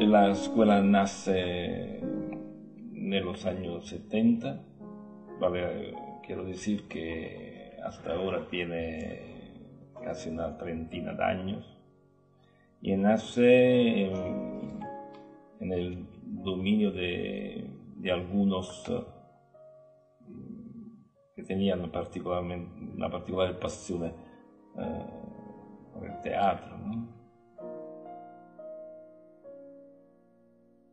La escuela nace en los años 70, vale, quiero decir que hasta ahora tiene casi una treintena de años, y nace en el dominio de algunos que tenían una particular pasión por el teatro, ¿no?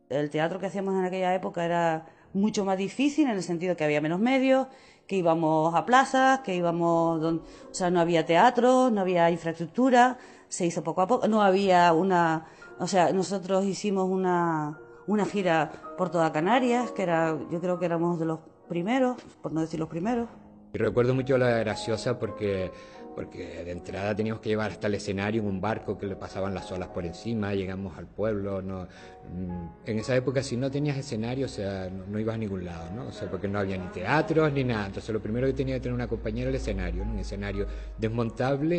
El teatro que hacíamos en aquella época era mucho más difícil en el sentido que había menos medios, que íbamos a plazas, que íbamos o sea, no había teatro, no había infraestructura, se hizo poco a poco, no había o sea, nosotros hicimos una gira por toda Canarias, que yo creo que éramos de los primeros, por no decir los primeros. Y recuerdo mucho La Graciosa porque de entrada teníamos que llevar hasta el escenario en un barco que le pasaban las olas por encima, llegamos al pueblo, en esa época si no tenías escenario, o sea, no ibas a ningún lado, ¿no? O sea, porque no había ni teatros ni nada, entonces lo primero que tenía que tener una compañera era el escenario, ¿no? Un escenario desmontable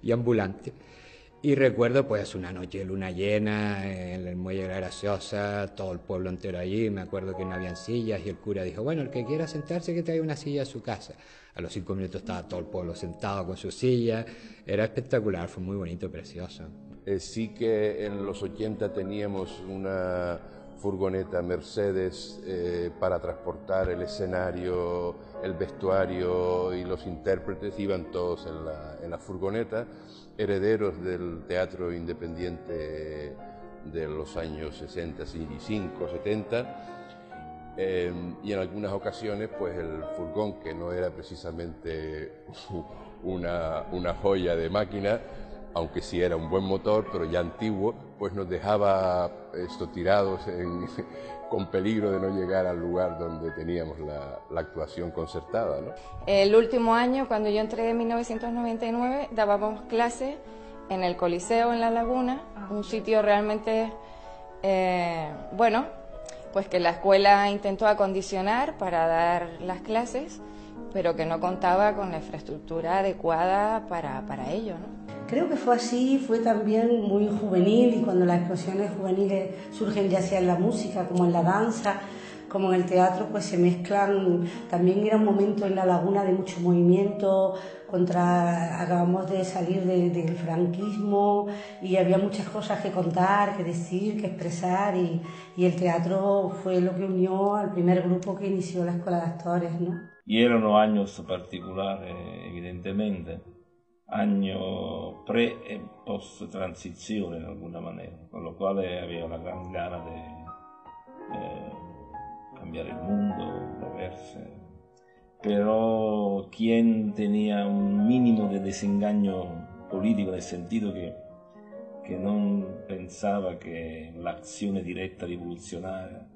y ambulante. Y recuerdo pues una noche de luna llena en el muelle de La Graciosa, todo el pueblo entero allí, me acuerdo que no habían sillas y el cura dijo, bueno, el que quiera sentarse que traiga una silla a su casa. A los 5 minutos estaba todo el pueblo sentado con su silla, era espectacular, fue muy bonito, precioso. Sí que en los 80 teníamos una furgoneta Mercedes para transportar el escenario, el vestuario y los intérpretes, iban todos en la furgoneta, herederos del teatro independiente de los años 60, 65, 70, y en algunas ocasiones pues el furgón, que no era precisamente una joya de máquina, aunque sí era un buen motor, pero ya antiguo, pues nos dejaba tirados con peligro de no llegar al lugar donde teníamos la actuación concertada, ¿no? El último año, cuando yo entré en 1999, dábamos clases en el Coliseo, en La Laguna, un sitio realmente, bueno, pues que la escuela intentó acondicionar para dar las clases, pero que no contaba con la infraestructura adecuada para ello, ¿no? Creo que fue así, fue también muy juvenil, y cuando las expresiones juveniles surgen ya sea en la música como en la danza, como en el teatro, pues se mezclan. También era un momento en La Laguna de mucho movimiento, acabamos de salir del franquismo y había muchas cosas que contar, que decir, que expresar, y el teatro fue lo que unió al primer grupo que inició la Escuela de Actores, ¿no? Y erano años particulares, evidentemente, año pre e post transizione in alguna maniera, con lo quale aveva una gran gana de cambiare il mondo, moverse, pero quien tenía un mínimo de desengaño político, nel sentido che non pensava che l'azione diretta rivoluzionaria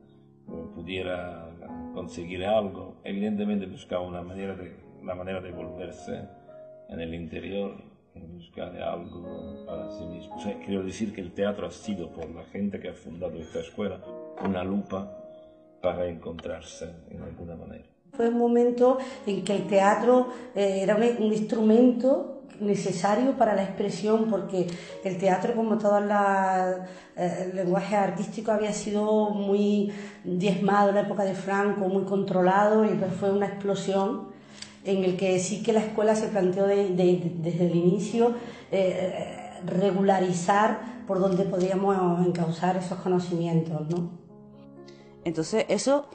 pudiera conseguir algo, evidentemente buscaba una manera de volverse en el interior, buscar algo para sí mismo. O sea, quiero decir que el teatro ha sido, por la gente que ha fundado esta escuela, una lupa para encontrarse en alguna manera. Fue un momento en que el teatro era un instrumento necesario para la expresión, porque el teatro, como todos los lenguajes artísticos, había sido muy diezmado en la época de Franco, muy controlado, y entonces fue una explosión en el que sí que la escuela se planteó desde el inicio regularizar por donde podíamos encauzar esos conocimientos, ¿no? Entonces eso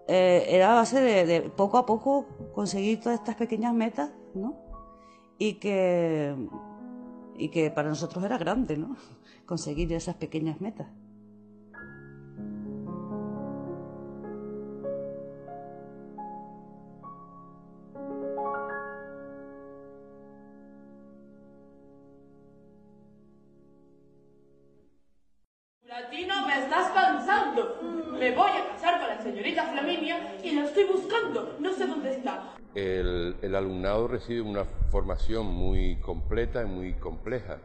era a base de poco a poco conseguir todas estas pequeñas metas, ¿no? Y que para nosotros era grande, ¿no? Conseguir esas pequeñas metas. Latino, me estás cansando. Me voy a casar con la señorita Flaminia y la estoy buscando. No sé dónde está. El alumnado recibe una formación muy completa y muy compleja,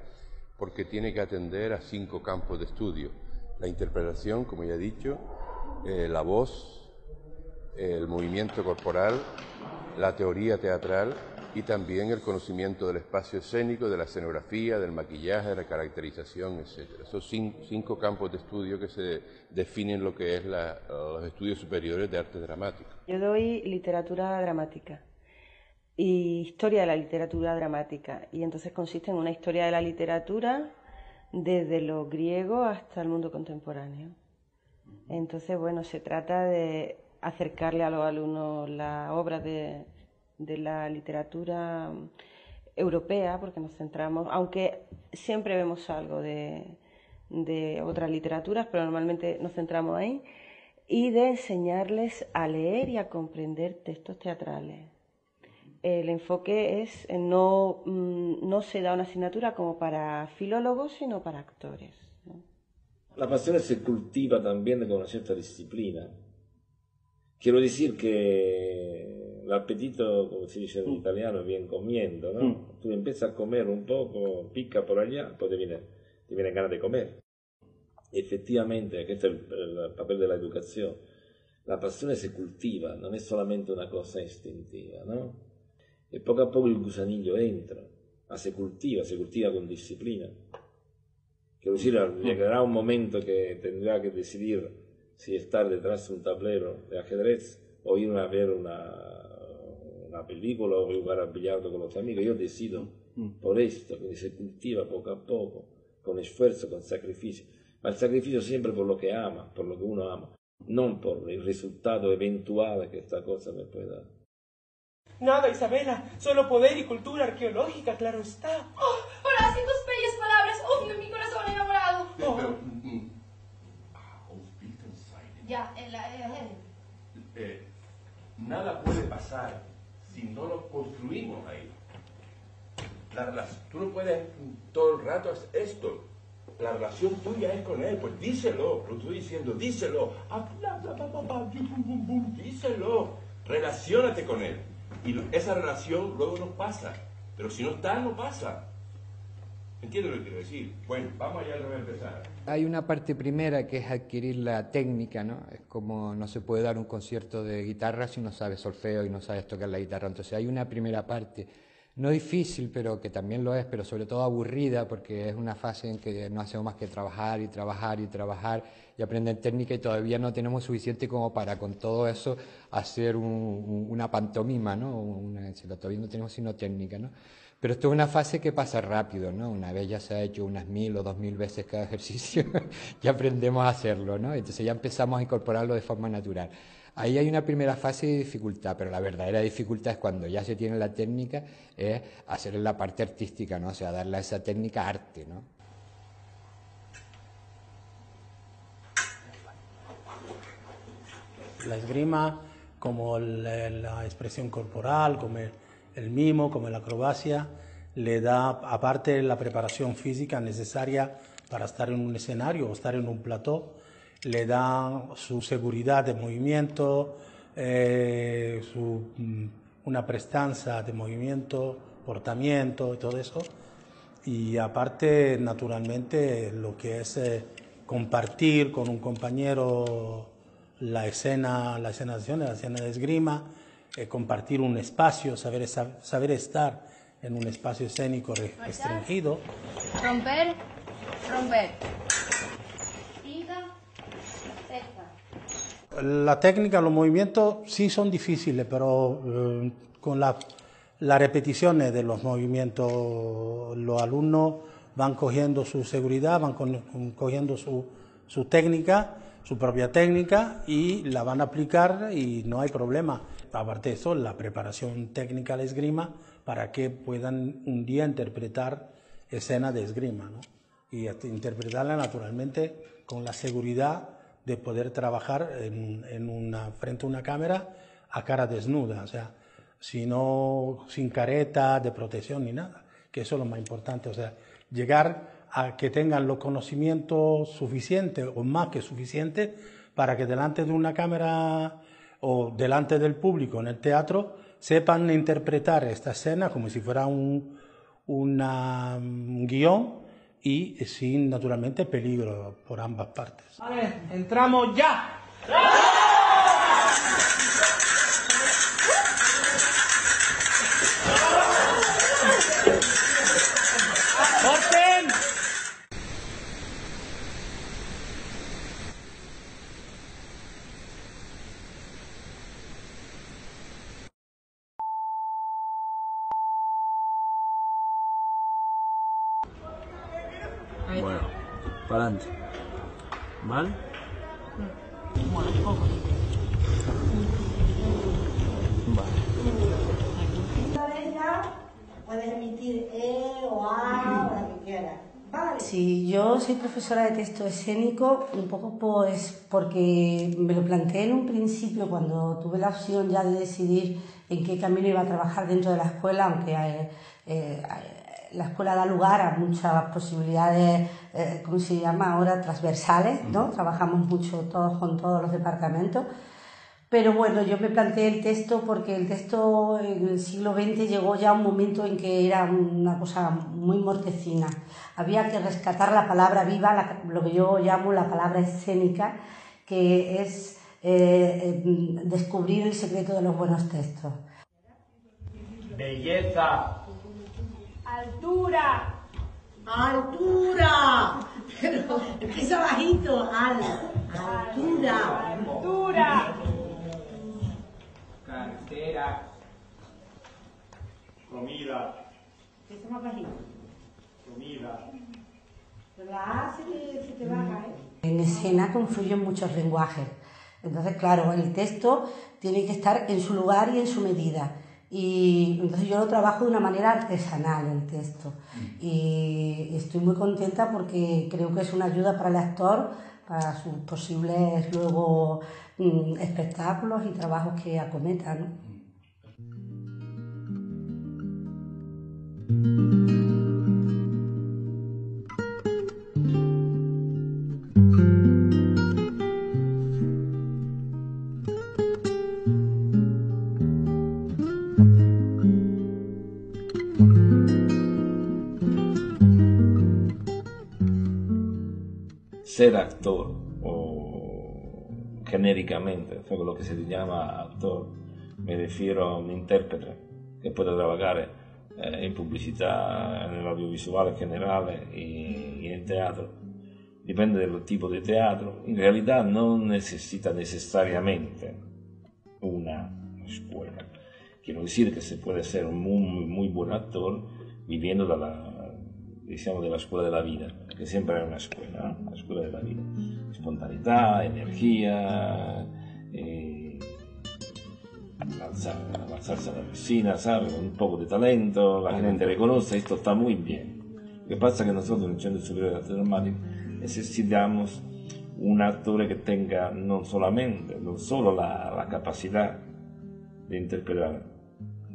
porque tiene que atender a 5 campos de estudio: la interpretación, como ya he dicho, la voz, el movimiento corporal, la teoría teatral y también el conocimiento del espacio escénico, de la escenografía, del maquillaje, de la caracterización, etc. Esos cinco campos de estudio que se definen lo que es los estudios superiores de arte dramático. Yo doy literatura dramática y historia de la literatura dramática, y entonces consiste en una historia de la literatura desde lo griego hasta el mundo contemporáneo. Entonces, bueno, se trata de acercarle a los alumnos la obra de la literatura europea, porque nos centramos, aunque siempre vemos algo de otras literaturas, pero normalmente nos centramos ahí, y de enseñarles a leer y a comprender textos teatrales. El enfoque es, no se da una asignatura como para filólogos, sino para actores, ¿no? La pasión se cultiva también con una cierta disciplina. Quiero decir que el apetito, como se dice en italiano, viene comiendo, ¿no? Tú empiezas a comer un poco, pica por allá, pues te viene ganas de comer. Efectivamente, este es el papel de la educación. La pasión se cultiva, no es solamente una cosa instintiva, ¿no? Y poco a poco el gusanillo entra, se cultiva con disciplina. Quiero decir, llegará un momento que tendrá que decidir si estar detrás de un tablero de ajedrez o ir a ver una película o jugar al billardo con los amigos. Yo decido por esto, que se cultiva poco a poco, con esfuerzo, con sacrificio. Ma el sacrificio siempre por lo que ama, por lo que uno ama, no por el resultado eventual que esta cosa me puede dar. Nada, Isabela, solo poder y cultura arqueológica, claro está. ¡Oh, Horacio, tus bellas palabras! ¡Oh, de mi corazón enamorado! Ya, nada puede pasar si no lo construimos ahí. Tú no puedes todo el rato hacer esto. La relación tuya es con él, pues díselo, lo estoy diciendo, díselo. Díselo, relaciónate con él. Y esa relación luego no pasa, pero si no está, no pasa. ¿Entiendes lo que quiero decir? Bueno, vamos allá a empezar. Hay una parte primera que es adquirir la técnica, ¿no? Es como no se puede dar un concierto de guitarra si no sabes solfeo y no sabes tocar la guitarra. Entonces hay una primera parte, no difícil, pero que también lo es, pero sobre todo aburrida, porque es una fase en que no hacemos más que trabajar y trabajar y trabajar y aprender técnica, y todavía no tenemos suficiente como para con todo eso hacer una pantomima, ¿no? Todavía no tenemos sino técnica, ¿no? Pero esto es una fase que pasa rápido, ¿no? Una vez ya se ha hecho unas 1000 o 2000 veces cada ejercicio, ya aprendemos a hacerlo, ¿no? Entonces ya empezamos a incorporarlo de forma natural. Ahí hay una primera fase de dificultad, pero la verdadera dificultad es cuando ya se tiene la técnica, es hacer la parte artística, ¿no? O sea, darle a esa técnica arte, ¿no? La esgrima, como la expresión corporal, como el mimo, como la acrobacia, le da, aparte la preparación física necesaria para estar en un escenario o estar en un plató, le da su seguridad de movimiento, una prestanza de movimiento, portamiento y todo eso. Y aparte, naturalmente, lo que es compartir con un compañero la escena de esgrima, compartir un espacio, saber estar en un espacio escénico restringido. Romper. La técnica, los movimientos sí son difíciles, pero con las repeticiones de los movimientos los alumnos van cogiendo su seguridad, van cogiendo su técnica, su propia técnica, y la van a aplicar y no hay problema. Aparte de eso, la preparación técnica de esgrima para que puedan un día interpretar escenas de esgrima, ¿no? Y interpretarla naturalmente con la seguridad de poder trabajar frente a una cámara a cara desnuda, o sea, sin careta de protección ni nada, que eso es lo más importante, o sea, llegar a que tengan los conocimientos suficientes o más que suficientes para que delante de una cámara o delante del público en el teatro sepan interpretar esta escena como si fuera un guión y sin, naturalmente, peligro por ambas partes. Vale, entramos ya. ¡Orden! Bueno, para adelante. ¿Vale? Una vez ya puedes emitir o A o la que quieras. Vale. Sí, yo soy profesora de texto escénico un poco pues porque me lo planteé en un principio cuando tuve la opción ya de decidir en qué camino iba a trabajar dentro de la escuela, aunque la escuela da lugar a muchas posibilidades, ¿cómo se llama ahora? Transversales, ¿no? Trabajamos mucho todos con todos los departamentos. Pero bueno, yo me planteé el texto porque el texto en el siglo XX llegó ya a un momento en que era una cosa muy mortecina. Había que rescatar la palabra viva, lo que yo llamo la palabra escénica, que es descubrir el secreto de los buenos textos. Belleza. Altura. ¡Altura! Pero empieza bajito, altura. Altura. Cartera. Comida. Empieza más bajito. Comida. La A se te baja, ¿eh? En escena confluyen muchos lenguajes. Entonces, claro, el texto tiene que estar en su lugar y en su medida. Y entonces yo lo trabajo de una manera artesanal, el texto. Y estoy muy contenta porque creo que es una ayuda para el actor, para sus posibles luego espectáculos y trabajos que acometa, ¿no? Ser actor, o genéricamente, o sea, lo que se llama actor, me refiero a un intérprete que puede trabajar en publicidad, en el audiovisual en general y en teatro. Dipende del tipo de teatro. In realidad no necesita necesariamente una escuela. Quiero decir que se puede ser un muy buen actor viviendo de la escuela de la vida, que siempre hay una escuela, ¿no? La escuela de la vida. Espontaneidad, energía, lanzarse a la piscina, ¿sabes? Un poco de talento, la gente reconoce, esto está muy bien. Lo que pasa es que nosotros en el Centro Superior de Arte Dramático necesitamos un actor que tenga no solo la capacidad de interpretar,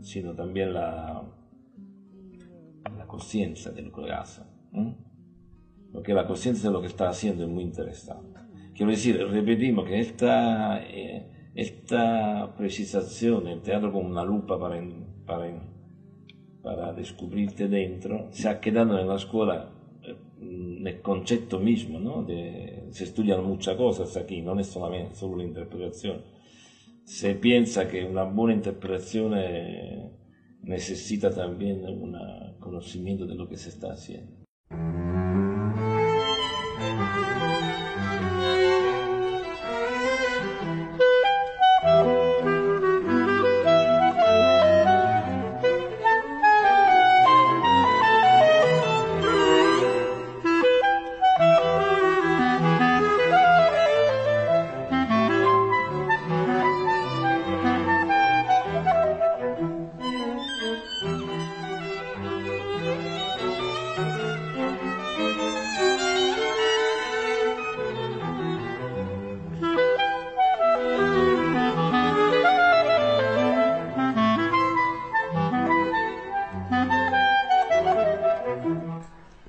sino también la conciencia de lo que hace. Porque la conciencia de lo que está haciendo es muy interesante. Quiero decir, repetimos que esta precisación, el teatro como una lupa para descubrirte dentro, se ha quedado en la escuela el concepto mismo, ¿no? Se estudian muchas cosas aquí, no es solamente solo la interpretación. Se piensa que una buena interpretación necesita también un conocimiento de lo que se está haciendo.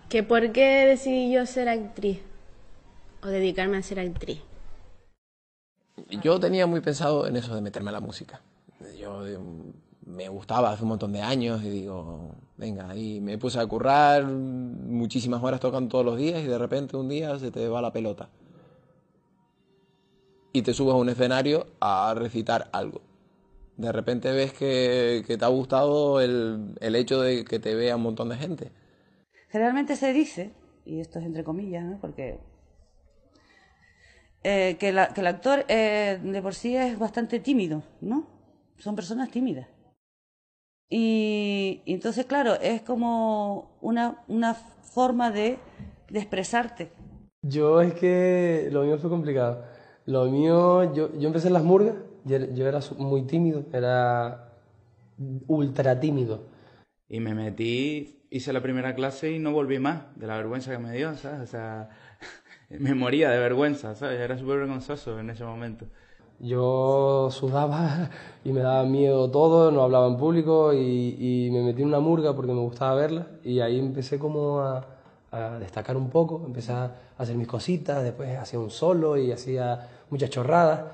¿Que por qué decidí yo ser actriz o dedicarme a ser actriz? Yo tenía muy pensado en eso de meterme a la música. Me gustaba hace un montón de años y digo, venga, y me puse a currar muchísimas horas tocando todos los días y de repente un día se te va la pelota. Y te subes a un escenario a recitar algo. De repente ves que te ha gustado el hecho de que te vea un montón de gente. generalmente se dice, y esto es entre comillas, ¿no? Porque que el actor de por sí es bastante tímido, ¿no? Son personas tímidas. Y entonces, claro, es como una forma de expresarte. Yo es que lo mío fue complicado. Lo mío, yo empecé en las murgas, yo era muy tímido, era ultra tímido. Y me metí, hice la primera clase y no volví más, de la vergüenza que me dio, ¿sabes? O sea, me moría de vergüenza, ¿sabes? Era súper vergonzoso en ese momento. Yo sudaba y me daba miedo todo, no hablaba en público y me metí en una murga porque me gustaba verla y ahí empecé como a destacar un poco, empecé a hacer mis cositas, después hacía un solo y hacía muchas chorradas.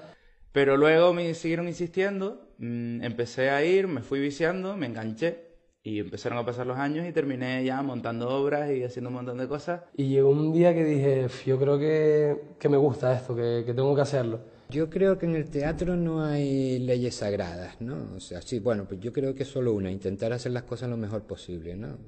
Pero luego me siguieron insistiendo, empecé a ir, me fui viciando, me enganché y empezaron a pasar los años y terminé ya montando obras y haciendo un montón de cosas. Y llegó un día que dije, yo creo que me gusta esto, que tengo que hacerlo. Yo creo que en el teatro no hay leyes sagradas, ¿no? O sea, sí, bueno, pues yo creo que es solo una, intentar hacer las cosas lo mejor posible, ¿no?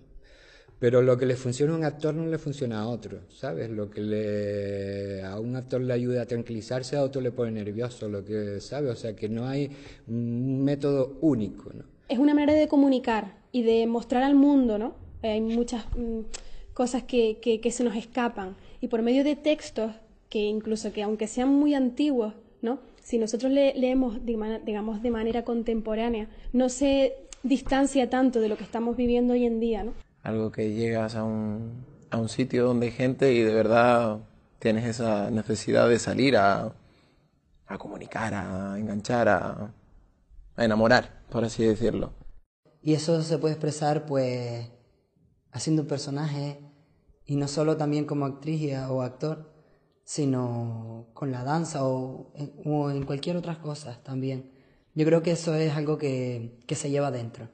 Pero lo que le funciona a un actor no le funciona a otro, ¿sabes? Lo que a un actor le ayuda a tranquilizarse, a otro le pone nervioso, lo que, ¿sabes? O sea, que no hay un método único, ¿no? Es una manera de comunicar y de mostrar al mundo, ¿no? Hay muchas cosas que se nos escapan y por medio de textos que incluso que aunque sean muy antiguos, ¿no? Si nosotros leemos, digamos, de manera contemporánea, no se distancia tanto de lo que estamos viviendo hoy en día, ¿no? Algo que llegas a un sitio donde hay gente y de verdad tienes esa necesidad de salir a comunicar, a enganchar, a enamorar, por así decirlo. Y eso se puede expresar pues haciendo un personaje y no solo también como actriz o actor, sino con la danza o en cualquier otra cosa también. Yo creo que eso es algo que se lleva dentro.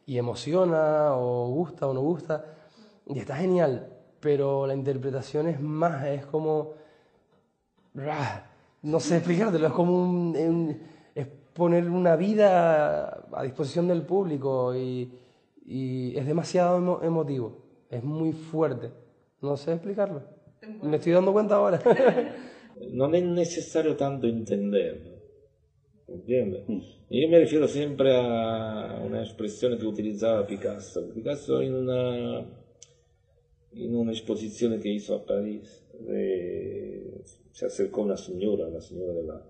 Y emociona o gusta o no gusta y está genial, pero la interpretación es como no sé explicártelo, es como es poner una vida a disposición del público y es demasiado emotivo, es muy fuerte, no sé explicarlo, me estoy dando cuenta ahora. Non è necessario tanto entenderlo, ¿entiendes? Io mi rifiero sempre a una espressione che utilizzava Picasso. Picasso in un'esposizione che hizo a París se acercó una signora, la signora della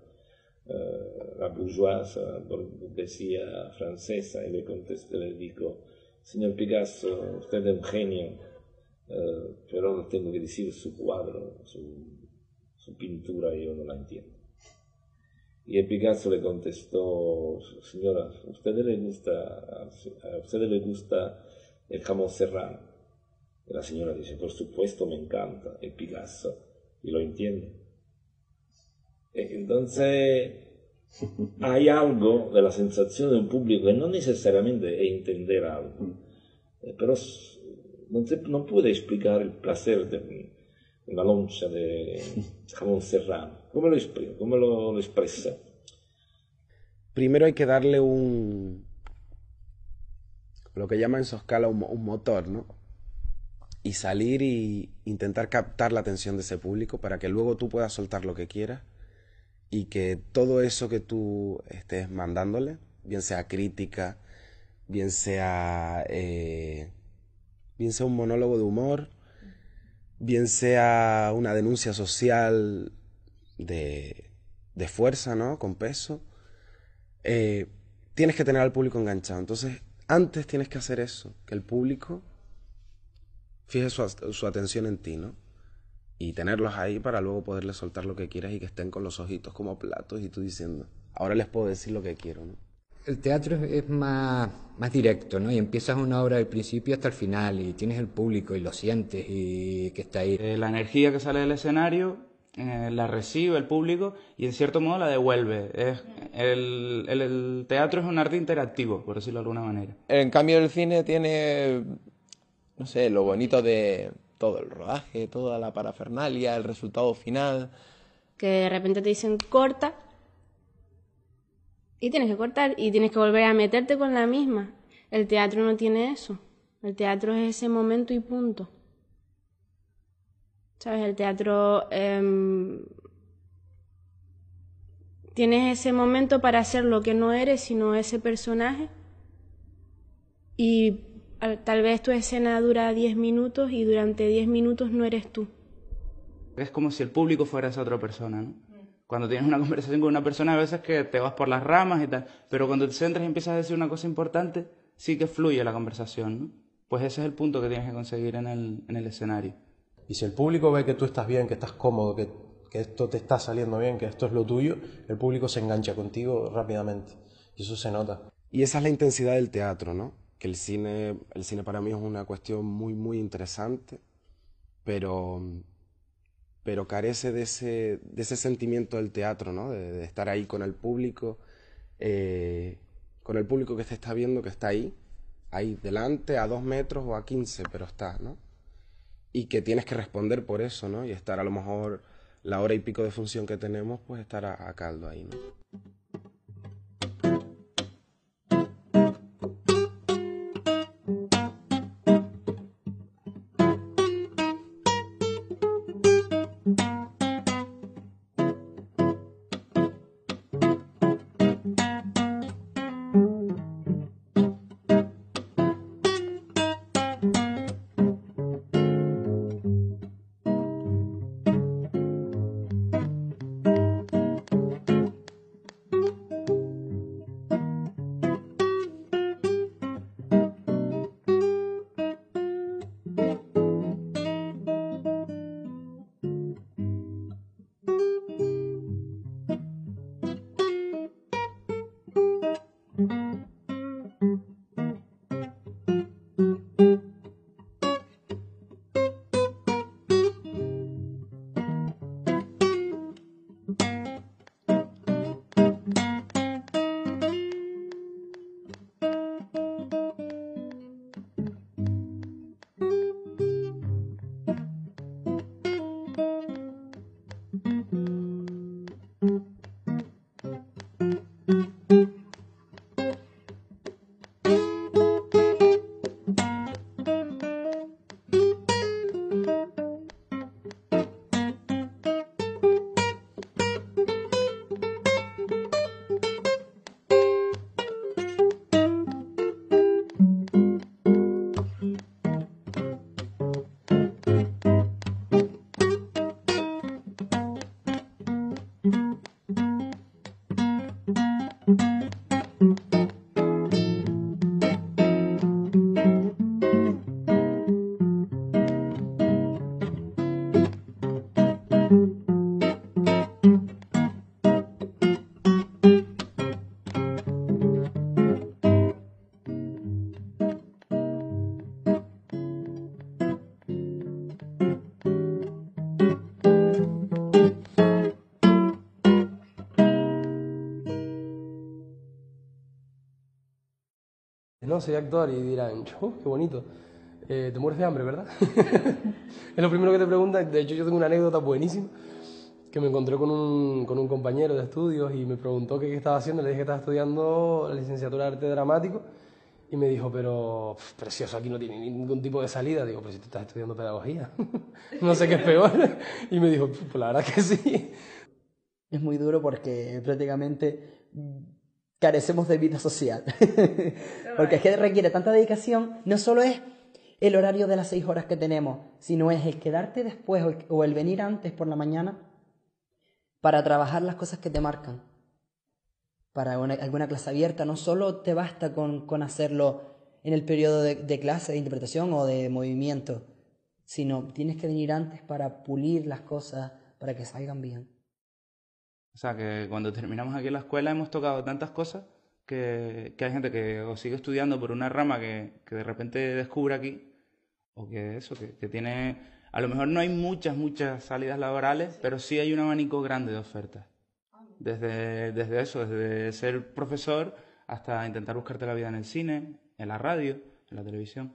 la bourgeoise, burguesía francesa, y le contesté, le digo, señor Picasso, usted es un genio, pero tengo que decir su cuadro, su pintura yo no la entiendo. Y el Picasso le contestó, señora, ¿a usted le gusta el jamón serrano? Y la señora dice, por supuesto, me encanta el Picasso, y lo entiende. Entonces, hay algo de la sensación de un público que no necesariamente es entender algo, pero no puede explicar el placer de una loncha de jamón serrano. ¿Cómo lo explica? ¿Cómo lo expresa? Primero hay que darle lo que llaman en su escala un motor, ¿no? Y salir y intentar captar la atención de ese público para que luego tú puedas soltar lo que quieras y que todo eso que tú estés mandándole, bien sea crítica, bien sea un monólogo de humor, bien sea una denuncia social de fuerza, ¿no? Con peso, tienes que tener al público enganchado. Entonces, antes tienes que hacer eso, que el público fije su atención en ti, ¿no? Y tenerlos ahí para luego poderles soltar lo que quieras y que estén con los ojitos como platos y tú diciendo, ahora les puedo decir lo que quiero, ¿no? El teatro es más directo, ¿no? Y empiezas una obra del principio hasta el final y tienes el público y lo sientes y que está ahí. La energía que sale del escenario la recibe el público y en cierto modo la devuelve. El teatro es un arte interactivo, por decirlo de alguna manera. En cambio el cine tiene, no sé, lo bonito de todo el rodaje, toda la parafernalia, el resultado final. Que de repente te dicen corta y tienes que cortar y tienes que volver a meterte con la misma. El teatro no tiene eso. El teatro es ese momento y punto. ¿Sabes? El teatro tienes ese momento para hacer lo que no eres, sino ese personaje. Y tal vez tu escena dura 10 minutos y durante 10 minutos no eres tú. Es como si el público fuera esa otra persona, ¿no? Cuando tienes una conversación con una persona, a veces que te vas por las ramas y tal, pero cuando te centras y empiezas a decir una cosa importante, sí que fluye la conversación, ¿no? Pues ese es el punto que tienes que conseguir en el escenario. Y si el público ve que tú estás bien, que estás cómodo, que esto te está saliendo bien, que esto es lo tuyo, el público se engancha contigo rápidamente. Y eso se nota. Y esa es la intensidad del teatro, ¿no? Que el cine para mí es una cuestión muy, muy interesante, pero carece de ese sentimiento del teatro, ¿no? De estar ahí con el público que te está viendo, que está ahí delante, a 2 metros o a 15, pero está, ¿no? Y que tienes que responder por eso, ¿no? Y estar a lo mejor la hora y pico de función que tenemos, pues estar a caldo ahí, ¿no? no, soy actor, y dirán, qué bonito, te mueres de hambre, ¿verdad? Es lo primero que te preguntan. De hecho, yo tengo una anécdota buenísima, que me encontré con un compañero de estudios y me preguntó qué estaba haciendo. Le dije que estaba estudiando la licenciatura de arte dramático y me dijo, pero si eso aquí no tiene ningún tipo de salida. Digo, pero si tú estás estudiando pedagogía, no sé qué es peor. Y me dijo, pues la verdad que sí. Es muy duro porque prácticamente carecemos de vida social. Porque es que requiere tanta dedicación. No solo es el horario de las 6 horas que tenemos, sino es el quedarte después o el venir antes por la mañana para trabajar las cosas que te marcan. Para alguna clase abierta, no solo te basta con hacerlo en el periodo de clase, de interpretación o de movimiento, sino tienes que venir antes para pulir las cosas, para que salgan bien. O sea, que cuando terminamos aquí en la escuela hemos tocado tantas cosas que hay gente que o sigue estudiando por una rama que de repente descubre aquí, o que eso, que tiene... A lo mejor no hay muchas salidas laborales, pero sí hay un abanico grande de ofertas. Desde eso, desde ser profesor hasta intentar buscarte la vida en el cine, en la radio, en la televisión.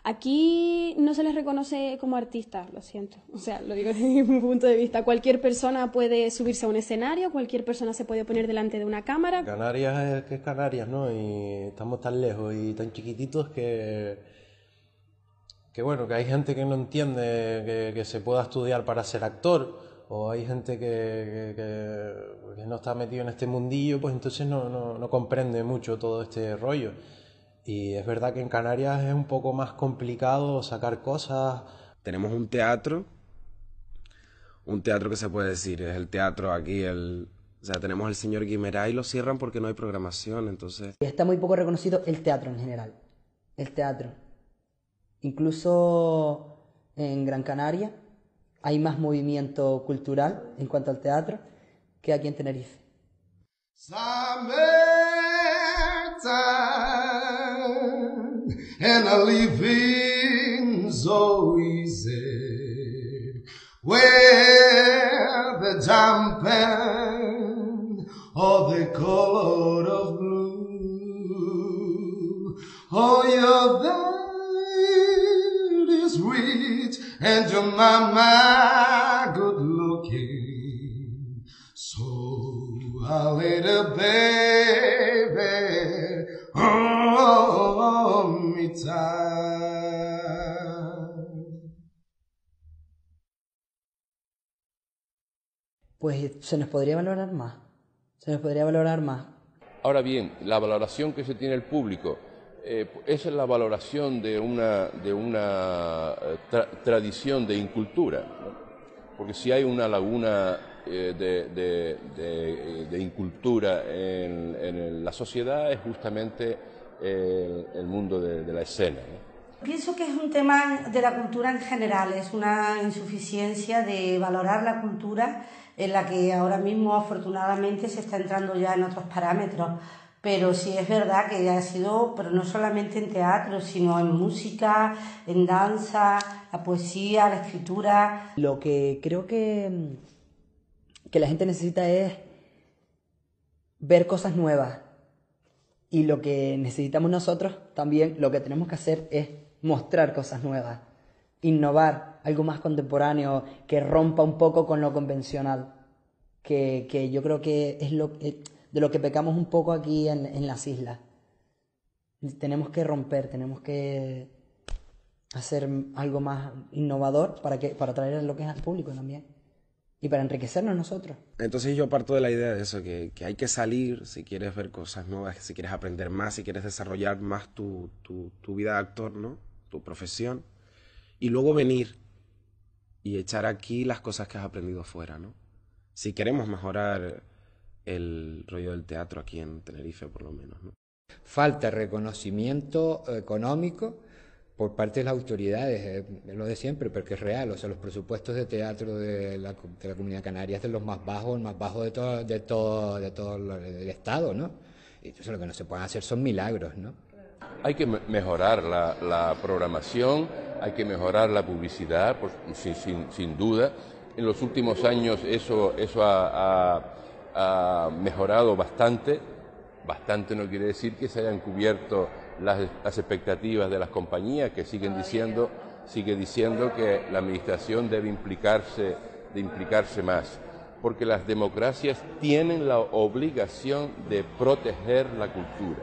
Aquí no se les reconoce como artistas, lo siento. O sea, lo digo desde mi punto de vista. Cualquier persona puede subirse a un escenario, cualquier persona se puede poner delante de una cámara. Canarias es Canarias, ¿no? Y estamos tan lejos y tan chiquititos que bueno, que hay gente que no entiende que se pueda estudiar para ser actor, o hay gente que no está metido en este mundillo, pues entonces no comprende mucho todo este rollo. Y es verdad que en Canarias es un poco más complicado sacar cosas. Tenemos un teatro que se puede decir, es el teatro aquí, o sea, tenemos el señor Guimerá y lo cierran porque no hay programación, entonces... Está muy poco reconocido el teatro en general, el teatro. Incluso en Gran Canaria hay más movimiento cultural en cuanto al teatro que aquí en Tenerife. And a living so easy, where the dampen or the color of blue, oh, your dad is rich and your mama good looking, so a little baby, oh, me time. Pues se nos podría valorar más, Ahora bien, la valoración que se tiene el público, esa es la valoración de una tradición de incultura, ¿no? Porque si hay una laguna de incultura en la sociedad es justamente el mundo de la escena, ¿no? Pienso que es un tema de la cultura en general, es una insuficiencia de valorar la cultura en la que ahora mismo afortunadamente se está entrando ya en otros parámetros, pero sí es verdad que ha sido, pero no solamente en teatro, sino en música, en danza, la poesía, la escritura. Lo que creo que la gente necesita es ver cosas nuevas, y lo que necesitamos nosotros también, lo que tenemos que hacer es mostrar cosas nuevas, innovar, algo más contemporáneo, que rompa un poco con lo convencional, que yo creo que es de lo que pecamos un poco aquí en las islas. Tenemos que romper, tenemos que hacer algo más innovador para atraer lo que es al público también y para enriquecernos nosotros. Entonces yo parto de la idea de eso, que hay que salir si quieres ver cosas nuevas, si quieres aprender más, si quieres desarrollar más tu vida de actor, ¿no? Tu profesión, y luego venir y echar aquí las cosas que has aprendido fuera, ¿no? Si queremos mejorar el rollo del teatro aquí en Tenerife, por lo menos, ¿no? Falta reconocimiento económico por parte de las autoridades, es lo de siempre, pero que es real. O sea, los presupuestos de teatro de la Comunidad Canaria es de los más bajos, el más bajo de todo el Estado, ¿no? Y entonces lo que no se pueden hacer son milagros, ¿no? Hay que mejorar la programación, hay que mejorar la publicidad, sin duda. En los últimos años eso ha mejorado bastante. Bastante no quiere decir que se hayan cubierto las expectativas de las compañías que sigue diciendo que la administración debe implicarse más, porque las democracias tienen la obligación de proteger la cultura.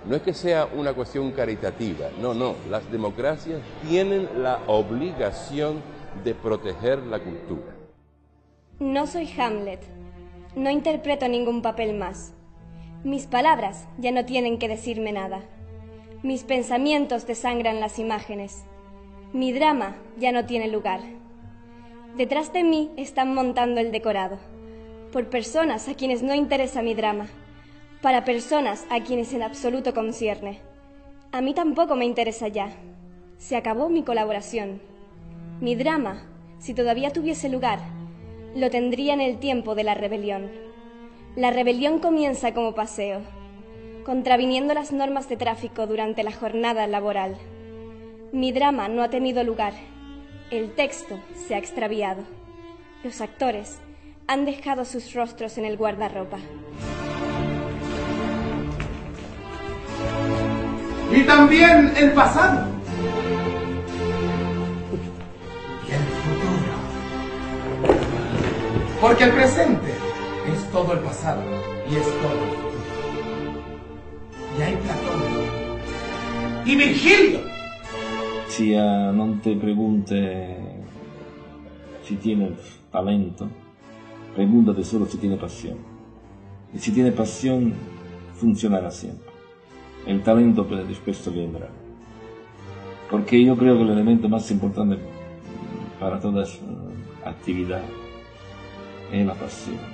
No es que sea una cuestión caritativa, no, las democracias tienen la obligación de proteger la cultura. No soy Hamlet, no interpreto ningún papel más. Mis palabras ya no tienen que decirme nada. Mis pensamientos desangran las imágenes. Mi drama ya no tiene lugar. Detrás de mí están montando el decorado, por personas a quienes no interesa mi drama, para personas a quienes en absoluto concierne. A mí tampoco me interesa ya. Se acabó mi colaboración. Mi drama, si todavía tuviese lugar, lo tendría en el tiempo de la rebelión. La rebelión comienza como paseo, contraviniendo las normas de tráfico durante la jornada laboral. Mi drama no ha tenido lugar. El texto se ha extraviado. Los actores han dejado sus rostros en el guardarropa. Y también el pasado. Y el futuro. Porque el presente es todo el pasado y es todo el futuro. Y hay Platón. Y Virgilio. Sia non te pregunte si tienes talento, pregúntate solo si tiene pasión. Y si tiene pasión, funcionará siempre. El talento pues después vendrá. Porque yo creo que el elemento más importante para toda actividad es la pasión.